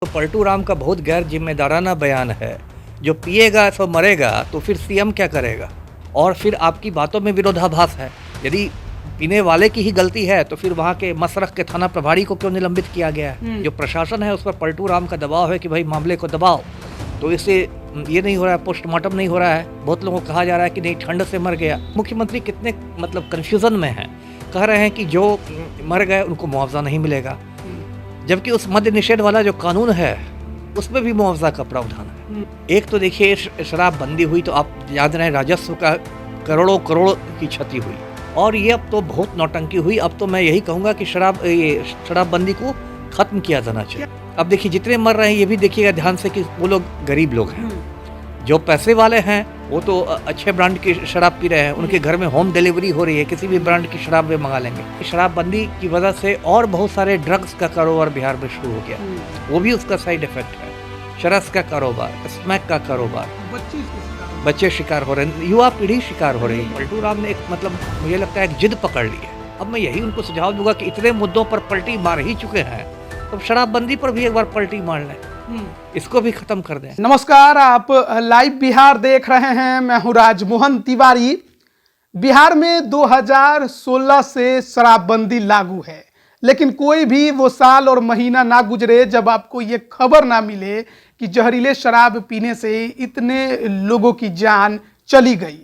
तो पलटू राम का बहुत गैर जिम्मेदाराना बयान है। जो पिएगा तो मरेगा, तो फिर सीएम क्या करेगा? और फिर आपकी बातों में विरोधाभास है। यदि पीने वाले की ही गलती है तो फिर वहाँ के मसरख के थाना प्रभारी को क्यों निलंबित किया गया है? जो प्रशासन है उस पर पलटू राम का दबाव है कि भाई मामले को दबाओ, तो इससे ये नहीं हो रहा है, पोस्टमार्टम नहीं हो रहा है। बहुत लोगों को कहा जा रहा है कि नहीं, ठंड से मर गया। मुख्यमंत्री कितने कन्फ्यूजन में हैं। कह रहे हैं कि जो मर गए उनको मुआवजा नहीं मिलेगा, जबकि उस मद्य निषेध वाला जो कानून है उसमें भी मुआवजा का प्रावधान है। एक तो देखिए, शराब बंदी हुई तो आप याद रहे, राजस्व का करोड़ों करोड़ की क्षति हुई, और ये अब तो बहुत नौटंकी हुई। अब तो मैं यही कहूँगा कि शराबबंदी को खत्म किया जाना चाहिए। अब देखिए जितने मर रहे हैं ये भी देखिएगा ध्यान से कि वो लोग गरीब लोग हैं। जो पैसे वाले हैं वो तो अच्छे ब्रांड की शराब पी रहे हैं, उनके घर में होम डिलीवरी हो रही है, किसी भी ब्रांड की शराब वे मंगा लेंगे। शराबबंदी की वजह से और बहुत सारे ड्रग्स का कारोबार बिहार में शुरू हो गया, वो भी उसका साइड इफेक्ट है। चरस का कारोबार, स्मैक का कारोबार, बच्चे शिकार हो रहे हैं, युवा पीढ़ी शिकार हो रही है। पलटू राम ने मुझे लगता है एक जिद पकड़ ली है। अब मैं यही उनको सुझाव दूंगा कि इतने मुद्दों पर पलटी मार ही चुके हैं, तो शराबबंदी पर भी एक बार पलटी मार लें, इसको भी खत्म कर दें। नमस्कार, आप लाइव बिहार देख रहे हैं। मैं हूं राजमोहन तिवारी। बिहार में 2016 से शराबबंदी लागू है, लेकिन कोई भी वो साल और महीना ना गुजरे जब आपको ये खबर ना मिले कि जहरीले शराब पीने से इतने लोगों की जान चली गई।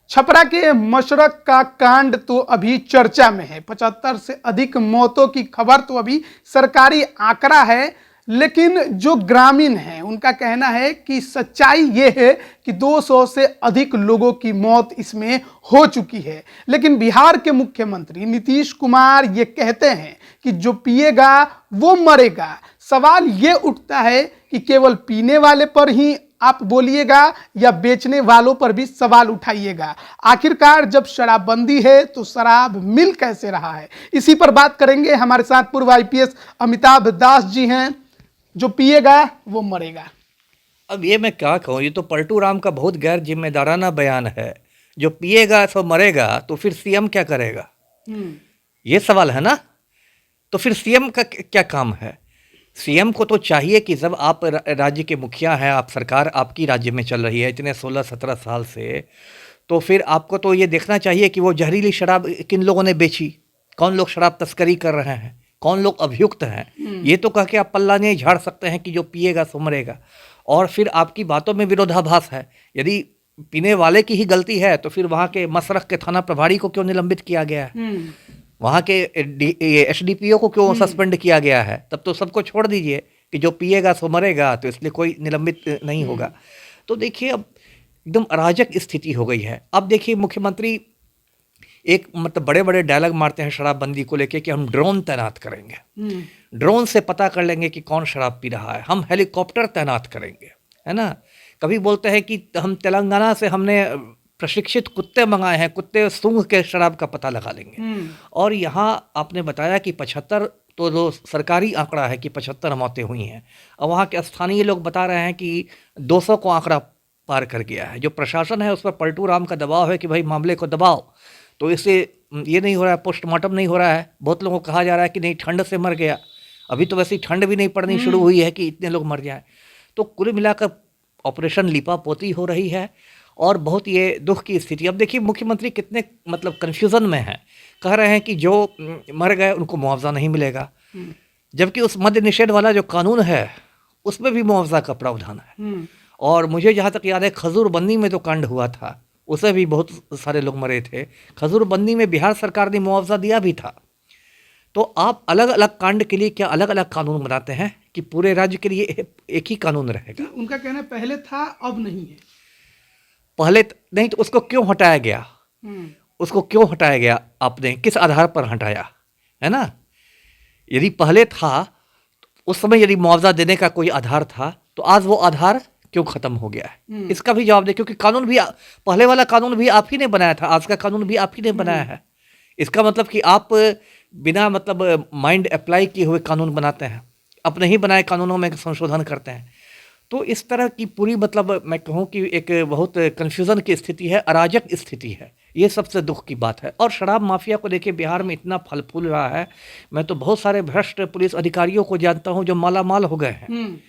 छपरा के मशरक का कांड तो अभी चर्चा में है। 75 से अधिक मौतों की खबर तो अभी सरकारी आंकड़ा है, लेकिन जो ग्रामीण हैं उनका कहना है कि सच्चाई ये है कि 200 से अधिक लोगों की मौत इसमें हो चुकी है। लेकिन बिहार के मुख्यमंत्री नीतीश कुमार ये कहते हैं कि जो पिएगा वो मरेगा। सवाल ये उठता है कि केवल पीने वाले पर ही आप बोलिएगा या बेचने वालों पर भी सवाल उठाइएगा। आखिरकार जब शराबबंदी है तो शराब मिल कैसे रहा है, इसी पर बात करेंगे। हमारे साथ पूर्व आईपीएस अमिताभ दास जी हैं। जो पिएगा वो मरेगा। अब ये मैं क्या कहूँ, ये तो पलटू राम का बहुत गैर जिम्मेदाराना बयान है। जो पिएगा तो मरेगा, तो फिर सीएम क्या करेगा? ये सवाल है ना। तो फिर सीएम का क्या काम है? सीएम को तो चाहिए कि जब आप राज्य के मुखिया हैं, आप सरकार आपकी राज्य में चल रही है इतने 16-17 साल से, तो फिर आपको तो ये देखना चाहिए कि वो जहरीली शराब किन लोगों ने बेची, कौन लोग शराब तस्करी कर रहे हैं, कौन लोग अभियुक्त हैं। ये तो कह के आप पल्ला नहीं झाड़ सकते हैं कि जो पिएगा सो मरेगा। और फिर आपकी बातों में विरोधाभास है। यदि पीने वाले की ही गलती है तो फिर वहाँ के मसरख के थाना प्रभारी को क्यों निलंबित किया गया है, वहाँ के एसडीपीओ को क्यों सस्पेंड किया गया है? तब तो सबको छोड़ दीजिए कि जो पिएगा सो मरेगा, तो इसलिए कोई निलंबित नहीं होगा। तो देखिए अब एकदम अराजक स्थिति हो गई है। अब देखिए मुख्यमंत्री एक बड़े बड़े डायलॉग मारते हैं शराबबंदी को लेके कि हम ड्रोन तैनात करेंगे, ड्रोन से पता कर लेंगे कि कौन शराब पी रहा है, हम हेलीकॉप्टर तैनात करेंगे, है ना। कभी बोलते हैं कि हम तेलंगाना से हमने प्रशिक्षित कुत्ते मंगाए हैं, कुत्ते सूंघ के शराब का पता लगा लेंगे। और यहाँ आपने बताया कि 75, तो जो सरकारी आंकड़ा है कि 75 मौतें हुई हैं, और वहाँ के स्थानीय लोग बता रहे हैं कि 200 को आंकड़ा पार कर गया है। जो प्रशासन है उस पर पलटू राम का दबाव है कि भाई मामले को दबाओ, तो इससे ये नहीं हो रहा है, पोस्टमार्टम नहीं हो रहा है। बहुत लोगों को कहा जा रहा है कि नहीं, ठंड से मर गया। अभी तो वैसे ठंड भी नहीं पड़नी शुरू हुई है कि इतने लोग मर जाएं। तो कुल मिलाकर ऑपरेशन लीपापोती हो रही है और बहुत ये दुख की स्थिति। अब देखिए मुख्यमंत्री कितने कन्फ्यूजन में हैं। कह रहे हैं कि जो मर गए उनको मुआवजा नहीं मिलेगा, जबकि उस मद्य निषेध वाला जो कानून है उसमें भी मुआवजा का प्रावधान है। और मुझे जहाँ तक याद है, खजूरबंदी में तो कांड हुआ था, उसे भी बहुत सारे लोग मरे थे। खजूरबंदी में बिहार सरकार ने मुआवजा दिया भी था। तो आप अलग अलग कांड के लिए क्या अलग अलग कानून बनाते हैं कि पूरे राज्य के लिए एक ही कानून रहेगा? उनका कहना पहले था, अब नहीं है। पहले नहीं तो उसको क्यों हटाया गया? उसको क्यों हटाया गया? आपने किस आधार पर हटाया, है ना? यदि पहले था, उस समय यदि मुआवजा देने का कोई आधार था, तो आज वो आधार क्यों खत्म हो गया है? इसका भी जवाब दे, क्योंकि कानून भी पहले वाला कानून भी आप ही ने बनाया था, आज का कानून भी आप ही ने बनाया है। इसका मतलब कि आप बिना माइंड अप्लाई किए हुए कानून बनाते हैं, अपने ही बनाए कानूनों में संशोधन करते हैं। तो इस तरह की पूरी मतलब मैं कहूँ कि एक बहुत कन्फ्यूज़न की स्थिति है, अराजक स्थिति है। ये सबसे दुख की बात है। और शराब माफिया को देखिए बिहार में इतना फल फूल रहा है। मैं तो बहुत सारे भ्रष्ट पुलिस अधिकारियों को जानता हूँ जो मालामाल हो गए हैं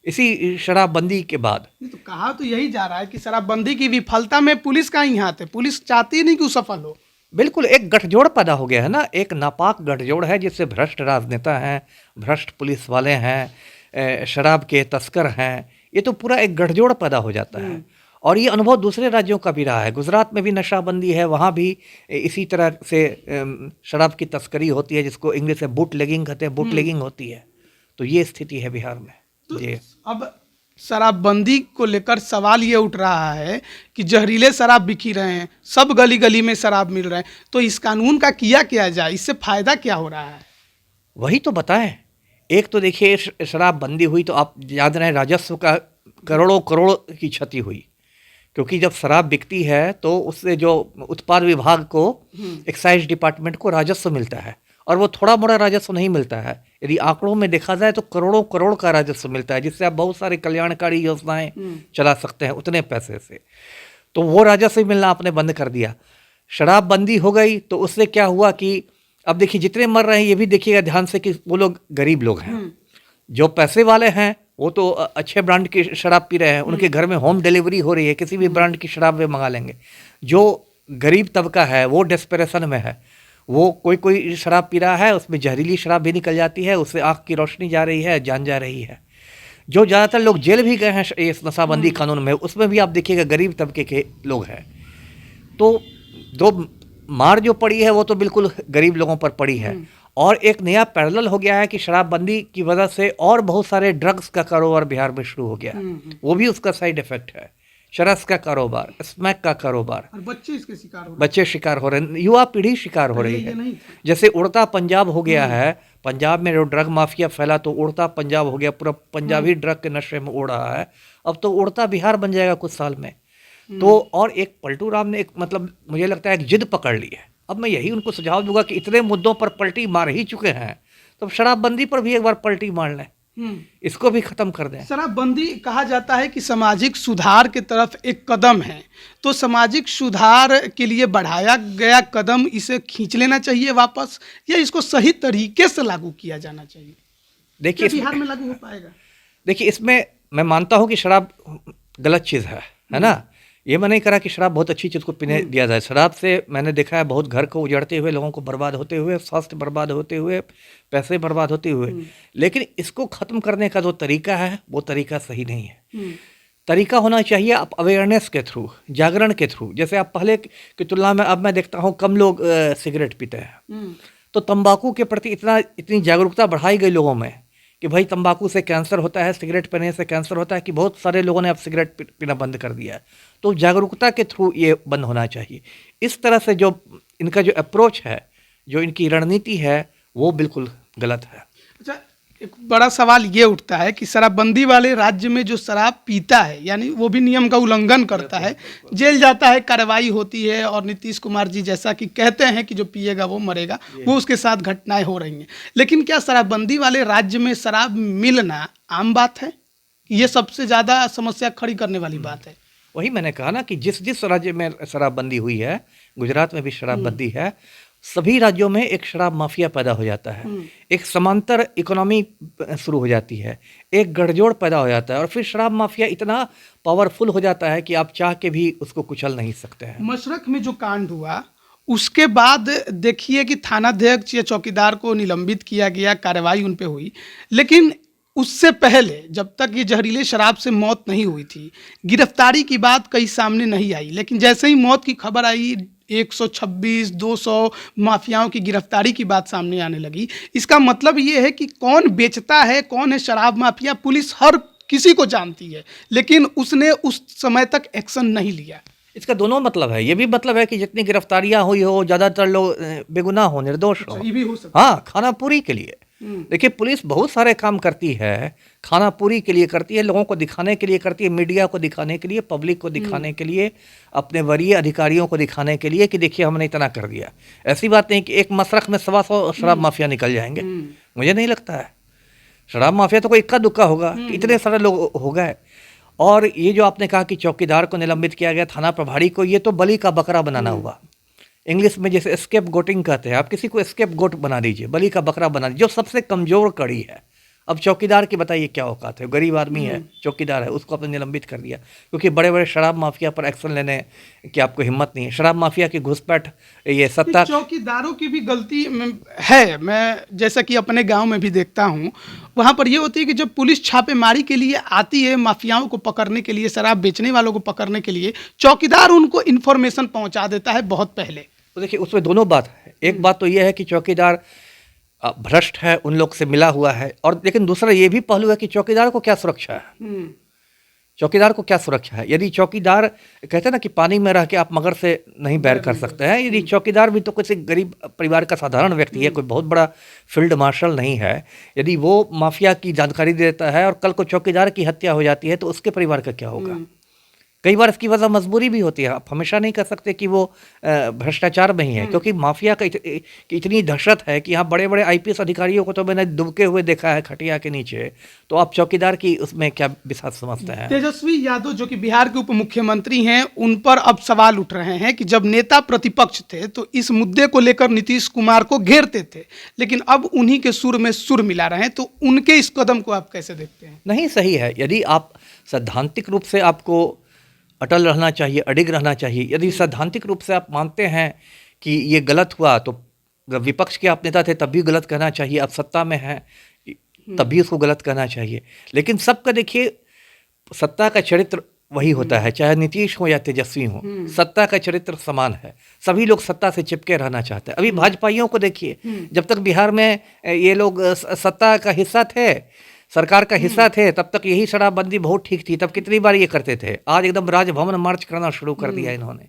इसी शराबबंदी के बाद। तो कहा तो यही जा रहा है कि शराबबंदी की विफलता में पुलिस का ही हाथ है, पुलिस चाहती ही नहीं कि वो सफल हो। बिल्कुल एक गठजोड़ पैदा हो गया है ना, एक नापाक गठजोड़ है जिससे भ्रष्ट राजनेता हैं, भ्रष्ट पुलिस वाले हैं, शराब के तस्कर हैं, ये तो पूरा एक गठजोड़ पैदा हो जाता है। और ये अनुभव दूसरे राज्यों का भी रहा है। गुजरात में भी नशाबंदी है, वहाँ भी इसी तरह से शराब की तस्करी होती है जिसको इंग्लिश में बूट लेगिंग कहते हैं, बूट लेगिंग होती है। तो ये स्थिति है बिहार में। तो जी अब शराबबंदी को लेकर सवाल ये उठ रहा है कि जहरीले शराब बिकी रहे हैं, सब गली गली में शराब मिल रहे हैं, तो इस कानून का किया जाए, इससे फायदा क्या हो रहा है? वही तो बताएं। एक तो देखिए शराबबंदी हुई तो आप याद रहे राजस्व का करोड़ों करोड़ की क्षति हुई, क्योंकि जब शराब बिकती है तो उससे जो उत्पाद विभाग को, एक्साइज डिपार्टमेंट को राजस्व मिलता है, और वो थोड़ा मोड़ा राजस्व नहीं मिलता है। यदि आंकड़ों में देखा जाए तो करोड़ों करोड़ का राजस्व मिलता है, जिससे आप बहुत सारी कल्याणकारी योजनाएं चला सकते हैं उतने पैसे से। तो वो राजस्व मिलना आपने बंद कर दिया। शराबबंदी हो गई तो उससे क्या हुआ कि अब देखिए जितने मर रहे हैं ये भी देखिएगा ध्यान से कि वो लोग गरीब लोग हैं। जो पैसे वाले हैं वो तो अच्छे ब्रांड की शराब पी रहे हैं, उनके घर में होम डिलीवरी हो रही है, किसी भी ब्रांड की शराब वे मंगा लेंगे। जो गरीब तबका है वो डेस्परेशन में है, वो कोई शराब पी रहा है, उसमें जहरीली शराब भी निकल जाती है, उससे आँख की रोशनी जा रही है, जान जा रही है। जो ज़्यादातर लोग जेल भी गए हैं इस नशाबंदी कानून में, उसमें भी आप देखिएगा गरीब तबके के लोग हैं। तो दो मार जो पड़ी है वो तो बिल्कुल गरीब लोगों पर पड़ी है। और एक नया पैरेलल हो गया है कि शराबबंदी की वजह से और बहुत सारे ड्रग्स का कारोबार बिहार में शुरू हो गया है। वो भी उसका साइड इफेक्ट है। चरस का कारोबार, स्मैक का कारोबार, और बच्चे इसके शिकार हो रहे हैं। बच्चे शिकार हो रहे हैं, युवा पीढ़ी शिकार हो रही है। जैसे उड़ता पंजाब हो गया है, पंजाब में जो ड्रग माफिया फैला तो उड़ता पंजाब हो गया, पूरा पंजाब ही ड्रग के नशे में उड़ रहा है। अब तो उड़ता बिहार बन जाएगा कुछ साल में। तो और एक पलटू राम ने एक मतलब मुझे लगता है एक जिद पकड़ ली है। अब मैं यही उनको सुझाव दूंगा कि इतने मुद्दों पर पलटी मार ही चुके हैं तो शराबबंदी पर भी एक बार पलटी मार लें, इसको भी खत्म कर दें। शराबबंदी कहा जाता है कि सामाजिक सुधार की तरफ एक कदम है, तो सामाजिक सुधार के लिए बढ़ाया गया कदम इसे खींच लेना चाहिए वापस, या इसको सही तरीके से लागू किया जाना चाहिए? देखिए बिहार में लागू हो पाएगा? देखिए इसमें मैं मानता हूँ कि शराब गलत चीज़ है ना। ये मैं नहीं करा कि शराब बहुत अच्छी चीज़ को पीने दिया जाए। शराब से मैंने देखा है बहुत घर को उजड़ते हुए, लोगों को बर्बाद होते हुए, स्वास्थ्य बर्बाद होते हुए, पैसे बर्बाद होते हुए। लेकिन इसको ख़त्म करने का जो तरीका है वो तरीका सही नहीं है। तरीका होना चाहिए आप अवेयरनेस के थ्रू, जागरण के थ्रू। जैसे आप पहले की तुलना में अब मैं देखता हूँ कम लोग सिगरेट पीते हैं। तो तंबाकू के प्रति इतनी जागरूकता बढ़ाई गई लोगों में कि भाई तंबाकू से कैंसर होता है, सिगरेट पीने से कैंसर होता है, कि बहुत सारे लोगों ने अब सिगरेट पीना बंद कर दिया है। तो जागरूकता के थ्रू ये बंद होना चाहिए। इस तरह से जो इनका जो अप्रोच है, जो इनकी रणनीति है, वो बिल्कुल गलत है। अच्छा, एक बड़ा सवाल ये उठता है कि शराबबंदी वाले राज्य में जो शराब पीता है, यानी वो भी नियम का उल्लंघन करता है, जेल जाता है, कार्रवाई होती है, और नीतीश कुमार जी जैसा कि कहते हैं कि जो पिएगा वो मरेगा, वो उसके साथ घटनाएं हो रही हैं। लेकिन क्या शराबबंदी वाले राज्य में शराब मिलना आम बात है? ये सबसे ज़्यादा समस्या खड़ी करने वाली बात है। वही मैंने कहा ना कि जिस राज्य में शराबबंदी हुई है, गुजरात में भी शराबबंदी है, सभी राज्यों में एक शराब माफिया पैदा हो जाता है, एक समांतर इकोनॉमी शुरू हो जाती है, एक गठजोड़ पैदा हो जाता है, और फिर शराब माफिया इतना पावरफुल हो जाता है कि आप चाह के भी उसको कुचल नहीं सकते हैं। मशरक में जो कांड हुआ उसके बाद देखिए कि थानाध्यक्ष या चौकीदार को निलंबित किया गया, कार्रवाई उन पे हुई, लेकिन उससे पहले जब तक ये जहरीले शराब से मौत नहीं हुई थी, गिरफ्तारी की बात कहीं सामने नहीं आई। लेकिन जैसे ही मौत की खबर आई, 126, 200 माफियाओं की गिरफ्तारी की बात सामने आने लगी। इसका मतलब ये है कि कौन बेचता है, कौन है शराब माफिया, पुलिस हर किसी को जानती है, लेकिन उसने उस समय तक एक्शन नहीं लिया। इसका दोनों मतलब है। ये भी मतलब है कि जितनी गिरफ्तारियां हुई हो, ज़्यादातर लोग बेगुनाह हो, निर्दोष हो। ये भी हो सकता है। हाँ, खाना पूरी के लिए। देखिए पुलिस बहुत सारे काम करती है, खाना पूरी के लिए करती है, लोगों को दिखाने के लिए करती है, मीडिया को दिखाने के लिए, पब्लिक को दिखाने के लिए, अपने वरीय अधिकारियों को दिखाने के लिए कि देखिए हमने इतना कर दिया। ऐसी बात नहीं कि एक मशरक में 125 शराब माफिया निकल जाएंगे, मुझे नहीं लगता है। शराब माफिया तो कोई इक्का दुक्का होगा, इतने सारे लोग हो गए। और ये जो आपने कहा कि चौकीदार को निलंबित किया गया, थाना प्रभारी को, ये तो बलि का बकरा बनाना हुआ। इंग्लिश में जैसे स्केप गोटिंग कहते हैं, आप किसी को स्केप गोट बना दीजिए, बलि का बकरा बना दीजिए, जो सबसे कमजोर कड़ी है। अब चौकीदार की बताइए क्या औकात है, गरीब आदमी है, चौकीदार है, उसको आपने निलंबित कर दिया क्योंकि बड़े बड़े शराब माफिया पर एक्शन लेने की आपको हिम्मत नहीं है। शराब माफिया की घुसपैठ, ये सत्ता, चौकीदारों की भी गलती है। मैं जैसा कि अपने गांव में भी देखता हूं, वहां पर ये होती है कि जब पुलिस छापेमारी के लिए आती है, माफियाओं को पकड़ने के लिए, शराब बेचने वालों को पकड़ने के लिए, चौकीदार उनको इन्फॉर्मेशन पहुंचा देता है बहुत पहले। तो देखिए उसमें दोनों बात है। एक बात तो यह है कि चौकीदार भ्रष्ट है, उन लोग से मिला हुआ है, और लेकिन दूसरा ये भी पहलू है कि चौकीदार को क्या सुरक्षा है, चौकीदार को क्या सुरक्षा है। यदि चौकीदार, कहते हैं ना कि पानी में रह के आप मगर से नहीं बैर कर सकते हैं, यदि चौकीदार भी तो किसी गरीब परिवार का साधारण व्यक्ति है, कोई बहुत बड़ा फील्ड मार्शल नहीं है, यदि वो माफिया की जानकारी देता है और कल को चौकीदार की हत्या हो जाती है तो उसके परिवार का क्या होगा। कई बार इसकी वजह मजबूरी भी होती है। आप हमेशा नहीं कह सकते कि वो भ्रष्टाचार में ही है, क्योंकि माफिया का की इतनी दहशत है कि यहाँ बड़े बड़े आईपीएस अधिकारियों को तो मैंने डूबते हुए देखा है खटिया के नीचे, तो आप चौकीदार की उसमें क्या विश्वास समझते हैं। तेजस्वी यादव जो कि बिहार के उप मुख्यमंत्री हैं, उन पर अब सवाल उठ रहे हैं कि जब नेता प्रतिपक्ष थे तो इस मुद्दे को लेकर नीतीश कुमार को घेरते थे, लेकिन अब उन्हीं के सुर में सुर मिला रहे हैं, तो उनके इस कदम को आप कैसे देखते हैं। नहीं सही है। यदि आप सैद्धांतिक रूप से आपको अटल रहना चाहिए, अडिग रहना चाहिए, यदि सैद्धांतिक रूप से आप मानते हैं कि ये गलत हुआ, तो विपक्ष के आप नेता थे तब भी गलत कहना चाहिए, आप सत्ता में हैं तब भी उसको गलत कहना चाहिए। लेकिन सबका देखिए, सत्ता का चरित्र वही होता है, चाहे नीतीश हो या तेजस्वी हो, सत्ता का चरित्र समान है। सभी लोग सत्ता से चिपके रहना चाहते हैं। अभी भाजपाइयों को देखिए, जब तक बिहार में ये लोग सत्ता का हिस्सा थे, सरकार का हिस्सा थे, तब तक यही शराबबंदी बहुत ठीक थी, तब कितनी बार ये करते थे। आज एकदम राजभवन मार्च करना शुरू कर दिया इन्होंने।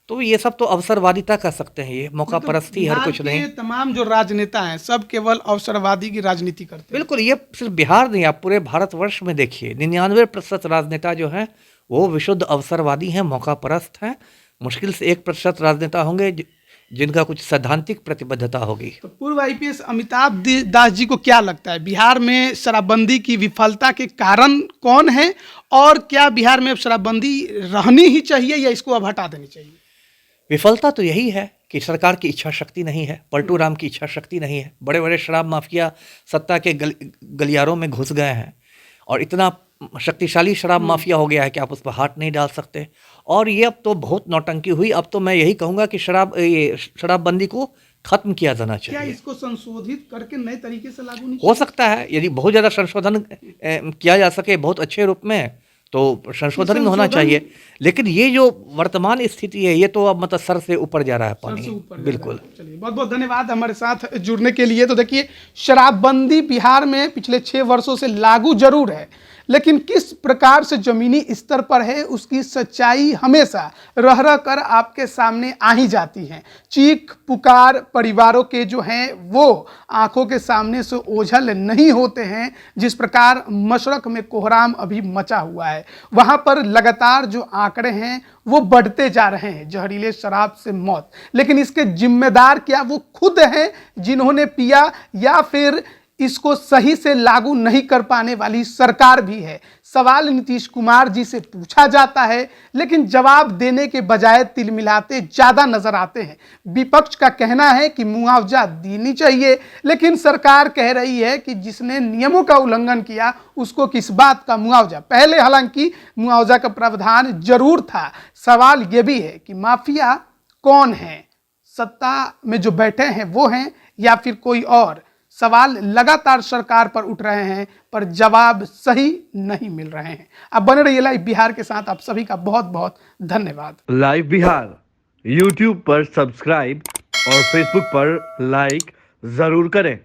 तो ये सब तो अवसरवादिता कह सकते हैं, ये मौका परस्ती हर कुछ नहीं। तमाम जो राजनेता हैं सब केवल अवसरवादी की राजनीति करते हैं। बिल्कुल, ये सिर्फ बिहार नहीं, आप पूरे भारतवर्ष में देखिए 99% राजनेता जो हैं वो विशुद्ध अवसरवादी हैं, मौका परस्त हैं। मुश्किल से 1% राजनेता होंगे जिनका कुछ सैद्धांतिक प्रतिबद्धता होगी। तो पूर्व आईपीएस अमिताभ दास जी को क्या लगता है, बिहार में शराबबंदी की विफलता के कारण कौन है, और क्या बिहार में अब शराबबंदी रहनी ही चाहिए या इसको अब हटा देनी चाहिए। विफलता तो यही है कि सरकार की इच्छा शक्ति नहीं है, पलटू राम की इच्छा शक्ति नहीं है। बड़े बड़े शराब माफिया सत्ता के गलियारों में घुस गए हैं और इतना शक्तिशाली शराब माफिया हो गया है कि आप उस पर हाथ नहीं डाल सकते। और ये अब तो बहुत नौटंकी हुई। अब तो मैं यही कहूँगा कि शराबबंदी को खत्म किया जाना चाहिए। क्या इसको संशोधित करके नए तरीके से लागू नहीं हो सकता है? यदि बहुत ज़्यादा संशोधन किया जा सके बहुत अच्छे रूप में तो संशोधन में होना चाहिए। लेकिन ये जो वर्तमान स्थिति है ये तो अब मतलब सर से ऊपर जा रहा है पानी। बिल्कुल। चलिए, बहुत बहुत धन्यवाद हमारे साथ जुड़ने के लिए। तो देखिए, शराबबंदी बिहार में पिछले 6 वर्षों से लागू जरूर है, लेकिन किस प्रकार से जमीनी स्तर पर है उसकी सच्चाई हमेशा रह रह कर आपके सामने आ ही जाती है। चीख पुकार परिवारों के जो हैं वो आंखों के सामने से ओझल नहीं होते हैं। जिस प्रकार मशरक में कोहराम अभी मचा हुआ है, वहाँ पर लगातार जो आंकड़े हैं वो बढ़ते जा रहे हैं, जहरीले शराब से मौत। लेकिन इसके जिम्मेदार क्या वो खुद हैं जिन्होंने पिया, या फिर इसको सही से लागू नहीं कर पाने वाली सरकार भी है। सवाल नीतीश कुमार जी से पूछा जाता है, लेकिन जवाब देने के बजाय तिलमिलाते ज़्यादा नजर आते हैं। विपक्ष का कहना है कि मुआवजा देनी चाहिए, लेकिन सरकार कह रही है कि जिसने नियमों का उल्लंघन किया उसको किस बात का मुआवजा। पहले हालांकि मुआवजा का प्रावधान जरूर था। सवाल ये भी है कि माफिया कौन है, सत्ता में जो बैठे हैं वो हैं या फिर कोई और। सवाल लगातार सरकार पर उठ रहे हैं पर जवाब सही नहीं मिल रहे हैं। अब बने रहिए लाइव बिहार के साथ। आप सभी का बहुत बहुत धन्यवाद। लाइव बिहार यूट्यूब पर सब्सक्राइब और फेसबुक पर लाइक जरूर करें।